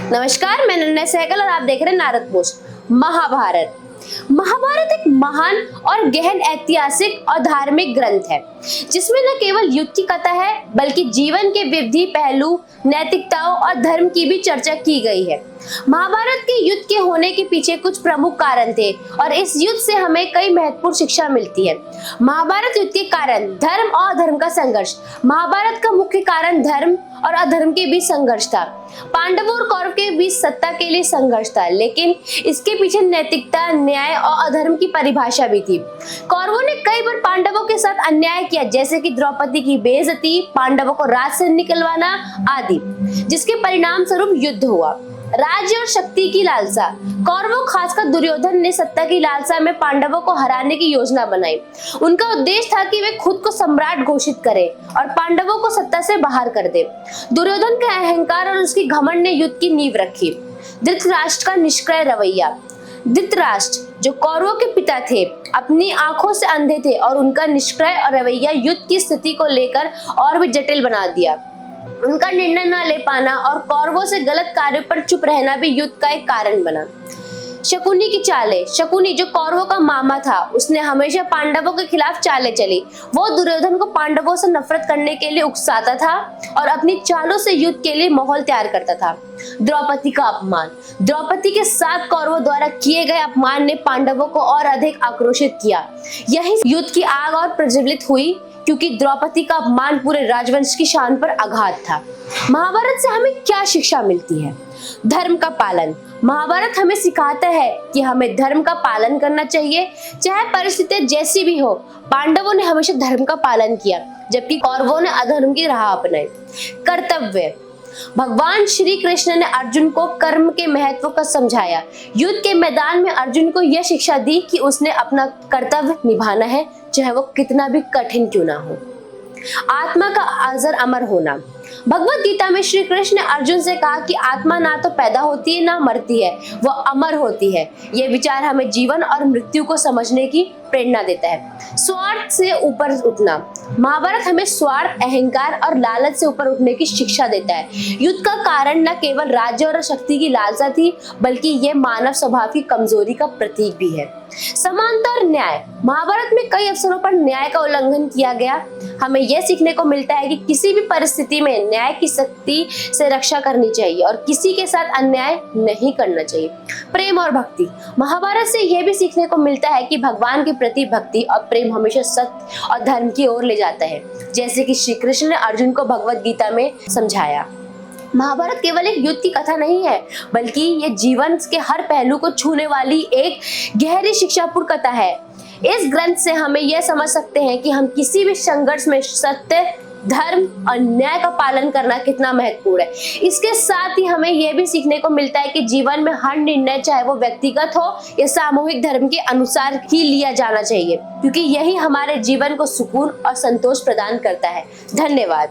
नमस्कार, मैं नन्या सहगल और आप देख रहे हैं नारद पोस्ट। महाभारत एक महान और गहन ऐतिहासिक और धार्मिक ग्रंथ है, जिसमें न केवल युद्ध की कथा है बल्कि जीवन के विविध पहलू, नैतिकताओं और धर्म की भी चर्चा की गई है। महाभारत के युद्ध के होने के पीछे कुछ प्रमुख कारण थे और इस युद्ध से हमें कई महत्वपूर्ण शिक्षा मिलती है। महाभारत युद्ध के कारण धर्म और अधर्म का संघर्ष। महाभारत का मुख्य कारण धर्म और अधर्म के बीच संघर्ष था। पांडवों और कौरव के बीच सत्ता के लिए संघर्ष था, लेकिन इसके पीछे नैतिकता, न्याय और अधर्म की परिभाषा भी थी। कौरवों ने कई बार पांडवों के साथ अन्याय किया, जैसे कि द्रौपदी की बेइज्जती, पांडवों को राज से निकलवाना आदि, जिसके परिणाम स्वरूप युद्ध हुआ। राज्य और शक्ति की लालसा। कौरवों, खासकर दुर्योधन ने सत्ता की लालसा में पांडवों को हराने की योजना बनाई। उनका उद्देश्य था कि वे खुद को सम्राट घोषित करें और पांडवों को सत्ता से बाहर कर दे। दुर्योधन के अहंकार और उसकी घमंड ने युद्ध की नींव रखी। धृतराष्ट्र का निष्क्रिय रवैया। धृतराष्ट्र, जो कौरवों के पिता थे, अपनी आंखों से अंधे थे और उनका निष्क्रिय रवैया युद्ध की स्थिति को लेकर और भी जटिल बना दिया। उनका निर्णय न ले पाना और कौरवों से गलत कार्यों पर चुप रहना भी युद्ध का एक कारण बना। शकुनी की चालें। शकुनी, जो कौरवों का मामा था, उसने हमेशा पांडवों के खिलाफ चालें चली। वो दुर्योधन को पांडवों से नफरत करने के लिए उकसाता था और अपनी चालों से युद्ध के लिए माहौल तैयार करता था। द्रौपदी का अपमान। द्रौपदी के साथ कौरवों द्वारा किए गए अपमान ने पांडवों को और अधिक आक्रोशित किया। यही युद्ध की आग और प्रज्वलित हुई, क्योंकि द्रौपदी का अपमान पूरे राजवंश की शान पर आघात था। महाभारत से हमें क्या शिक्षा मिलती है? धर्म का पालन। महाभारत हमें सिखाता है कि हमें धर्म का पालन करना चाहिए, चाहे परिस्थितियां जैसी भी हो। पांडवों ने हमेशा धर्म का पालन किया, जबकि कौरवों ने अधर्म की राह अपनाई। कर्तव्य। भगवान श्री कृष्ण ने अर्जुन को कर्म के महत्व को समझाया। युद्ध के मैदान में अर्जुन को यह शिक्षा दी कि उसने अपना कर्तव्य निभाना है, चाहे वो कितना भी कठिन क्यों ना हो। आत्मा का अजर अमर होना। भगवत गीता में श्री कृष्ण ने अर्जुन से कहा कि आत्मा ना तो पैदा होती है ना मरती है, वो अमर होती है। ये विचार हमें जीवन और मृत्यु को समझने की प्रेरणा देता है। स्वार्थ से ऊपर उठना। महाभारत हमें स्वार्थ, अहंकार और लालच से ऊपर उठने की शिक्षा देता है। युद्ध का कारण न केवल राज्य और शक्ति की लालसा थी, बल्कि ये मानव स्वभाव की कमजोरी का प्रतीक भी है। समानता और न्याय। महाभारत में कई अवसरों पर न्याय का उल्लंघन किया गया। हमें यह सीखने को मिलता है कि किसी भी परिस्थिति में न्याय की शक्ति से रक्षा करनी चाहिए और किसी के साथ अन्याय नहीं करना चाहिए। प्रेम और भक्ति। महाभारत से यह भी सीखने को मिलता है कि भगवान के प्रति भक्ति और प्रेम हमेशा सत्य और धर्म की ओर ले जाता है, जैसे कि श्री कृष्ण ने अर्जुन को भगवत गीता में समझाया। महाभारत केवल एक युद्ध की कथा नहीं है, बल्कि ये जीवन के हर पहलू को छूने वाली एक गहरी शिक्षापूर्ण कथा है। इस ग्रंथ से हमें यह समझ सकते हैं कि हम किसी भी संघर्ष में सत्य, धर्म और न्याय का पालन करना कितना महत्वपूर्ण है। इसके साथ ही हमें यह भी सीखने को मिलता है कि जीवन में हर निर्णय, चाहे वो व्यक्तिगत हो या सामूहिक, धर्म के अनुसार ही लिया जाना चाहिए, क्योंकि यही हमारे जीवन को सुकून और संतोष प्रदान करता है। धन्यवाद।